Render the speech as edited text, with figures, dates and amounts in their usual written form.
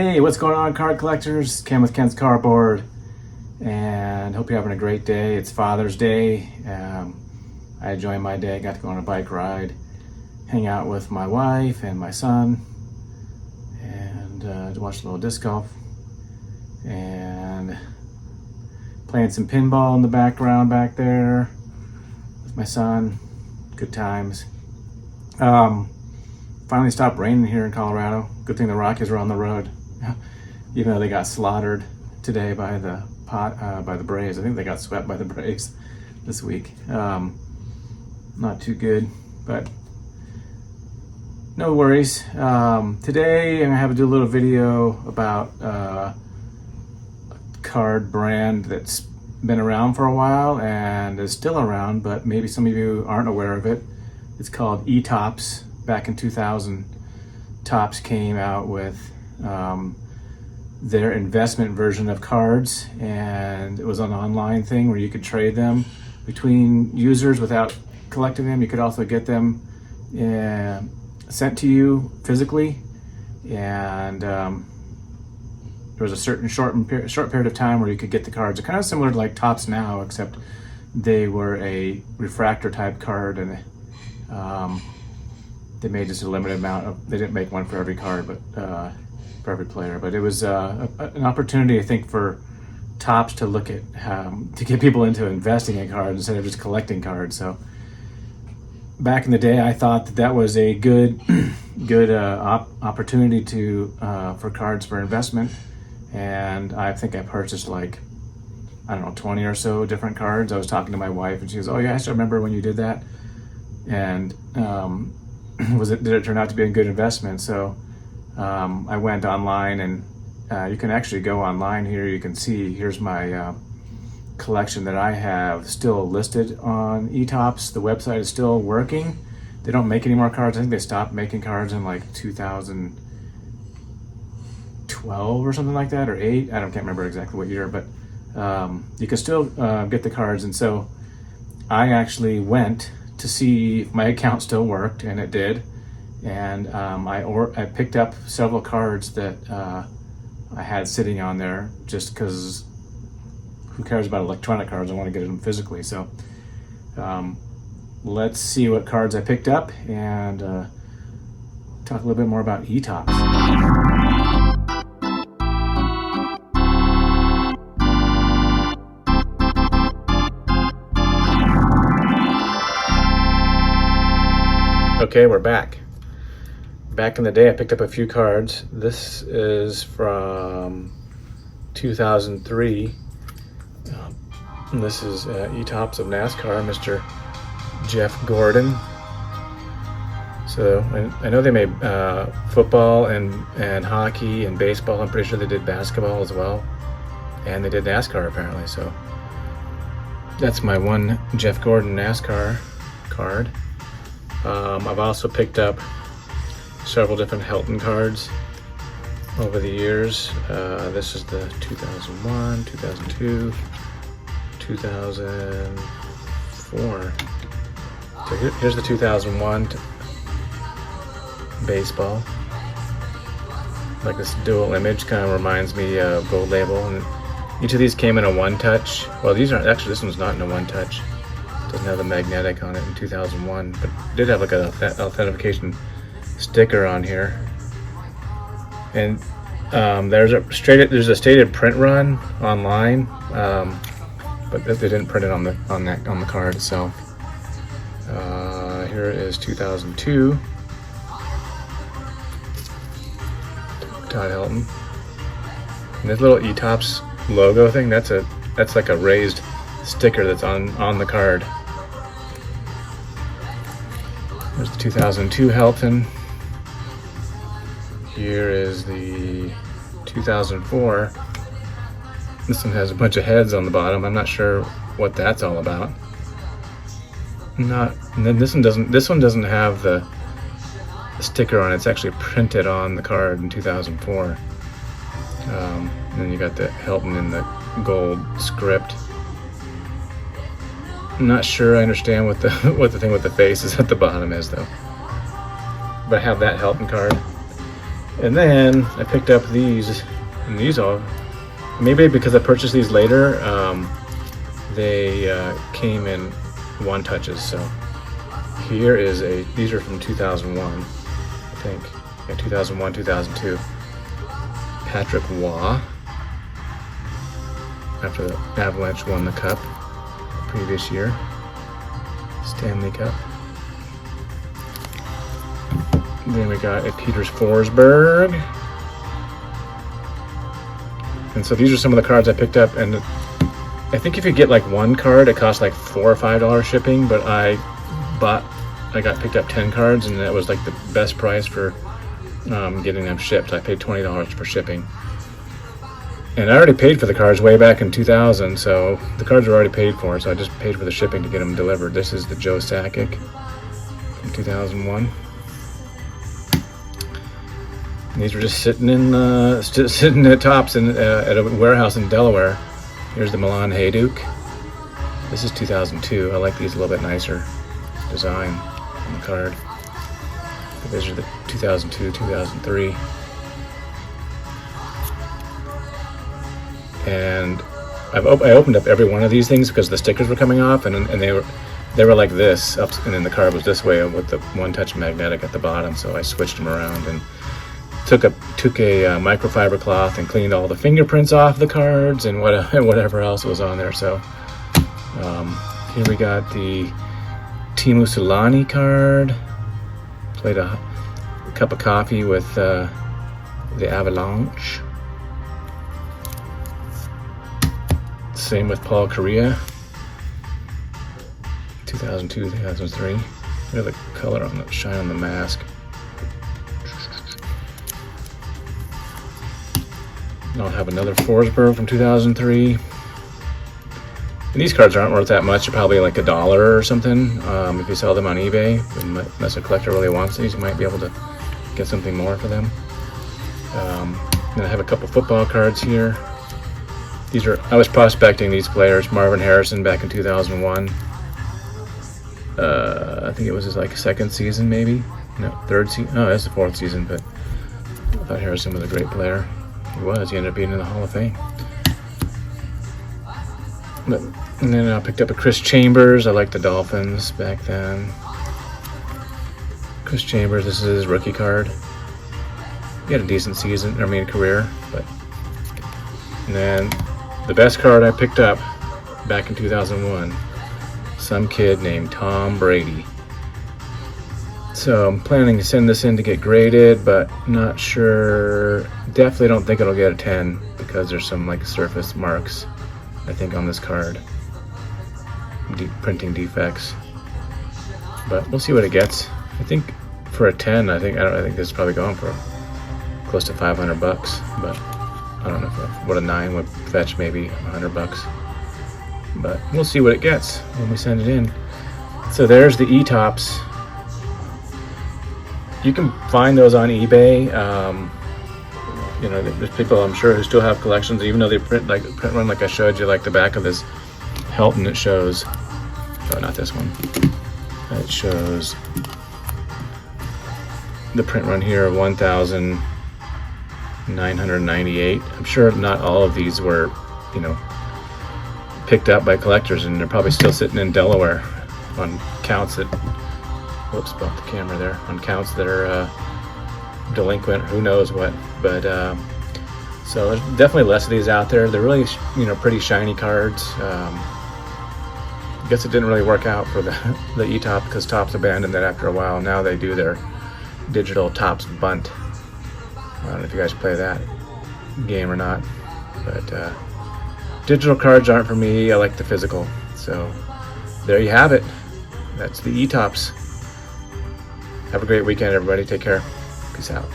Hey, what's going on, card collectors? Ken with Ken's Cardboard, and hope you're having a great day. It's Father's Day. I enjoyed my day. Got to go on a bike ride, hang out with my wife and my son, and watch a little disc golf, and playing some pinball in the background back there with my son. Good times. Finally stopped raining here in Colorado. Good thing the Rockies were on the road, even though they got slaughtered today by the Braves. I think they got swept by the Braves this week. Not too good, but no worries. Today I'm gonna have to do a little video about a card brand that's been around for a while and is still around, but maybe some of you aren't aware of it. It's called eTopps. Back in 2000, Topps came out with their investment version of cards, and it was an online thing where you could trade them between users without collecting them. You could also get them sent to you physically, and there was a certain short period of time where you could get the cards. They're kind of similar to like Topps now, except they were a refractor type card, and they made just a limited amount of, they didn't make one for every card, but for every player. But it was an opportunity, I think, for Topps to look at, to get people into investing in cards instead of just collecting cards. So back in the day, I thought that was a good opportunity for cards for investment. And I think I purchased like, I don't know, 20 or so different cards. I was talking to my wife and she goes, "Oh yeah, I still remember when you did that." And did it turn out to be a good investment? So I went online, and you can actually go online here. You can see, here's my collection that I have still listed on eTopps. The website is still working. They don't make any more cards. I think they stopped making cards in like 2012 or something like that, or 8. I can't remember exactly what year, but you can still get the cards. And so I actually went to see if my account still worked, and it did. And I picked up several cards that I had sitting on there just because who cares about electronic cards? I want to get them physically. So let's see what cards I picked up and talk a little bit more about eTopps. Okay, we're back. Back in the day, I picked up a few cards. This is from 2003. And this is eTopps of NASCAR, Mr. Jeff Gordon. So I know they made football and hockey and baseball. I'm pretty sure they did basketball as well. And they did NASCAR apparently. So that's my one Jeff Gordon NASCAR card. I've also picked up several different Helton cards over the years. This is the 2001, 2002, 2004. So here's the 2001 baseball. Like this dual image, kind of reminds me of Gold Label. And each of these came in a one-touch. Well, these aren't, actually this one's not in a one-touch. Doesn't have the magnetic on it in 2001, but did have like a authentication sticker on here. And there's a stated print run online, but they didn't print it on the card itself. Here is 2002 Todd Helton. And this little eTopps logo thing, that's like a raised sticker that's on the card. There's the 2002 Helton. Here is the 2004. This one has a bunch of heads on the bottom. I'm not sure what that's all about. And then this one doesn't have the sticker on it. It's actually printed on the card in 2004. And then you got the Helton in the gold script. I'm not sure I understand what the thing with the face is at the bottom is though. But I have that Helton card. And then I picked up these, and these all, maybe because I purchased these later, they came in one touches. So here is these are from 2001, I think. Yeah, 2001, 2002. Patrick Waugh, after the Avalanche won the Cup the previous year, Stanley Cup. Then we got a Peters Forsberg. And so these are some of the cards I picked up, and I think if you get like one card, it costs like $4 or $5 shipping, but I picked up 10 cards, and that was like the best price for getting them shipped. I paid $20 for shipping. And I already paid for the cards way back in 2000, so the cards were already paid for, so I just paid for the shipping to get them delivered. This is the Joe Sakic from 2001. And these were just sitting at Topps at a warehouse in Delaware. Here's the Milan Hajduk. This is 2002. I like these a little bit nicer design on the card. But these are the 2002, 2003. And I opened up every one of these things because the stickers were coming off, and they were like this, up, and then the card was this way with the one-touch magnetic at the bottom. So I switched them around and took a microfiber cloth and cleaned all the fingerprints off the cards and whatever else was on there. So here we got the Teemu Selanne card. Played a cup of coffee with the Avalanche. Same with Paul Kariya, 2002, 2003. Look at the color on the shine on the mask. And I'll have another Forsberg from 2003. And these cards aren't worth that much. They're probably like $1 or something. If you sell them on eBay, unless a collector really wants these, you might be able to get something more for them. Then I have a couple football cards here. I was prospecting these players. Marvin Harrison back in 2001. I think it was his like second season, maybe. No, third season. Oh, that's the fourth season. But I thought Harrison was a great player. He was. He ended up being in the Hall of Fame. And then I picked up a Chris Chambers. I liked the Dolphins back then. Chris Chambers. This is his rookie card. He had a decent career. And then the best card I picked up back in 2001, some kid named Tom Brady. So I'm planning to send this in to get graded, but not sure. Definitely don't think it'll get a 10 because there's some like surface marks, I think, on this card. Printing defects. But we'll see what it gets. I think for a 10, I think this is probably going for close to $500, but I don't know what a 9 would fetch, maybe $100. But we'll see what it gets when we send it in. So there's the eTopps. You can find those on eBay. There's people I'm sure who still have collections, even though they print run like I showed you, like the back of this Helton. It shows, oh, not this one. It shows the print run here of 1,998. I'm sure not all of these were, picked up by collectors, and they're probably still sitting in Delaware on counts that, whoops, bumped the camera there, on counts that are delinquent, who knows what. But so there's definitely less of these out there. They're really, pretty shiny cards. I guess it didn't really work out for the eTopps because Topps abandoned that after a while. Now they do their digital Topps bunt. I don't know if you guys play that game or not, but digital cards aren't for me. I like the physical. So there you have it. That's the eTopps. Have a great weekend, everybody. Take care. Peace out.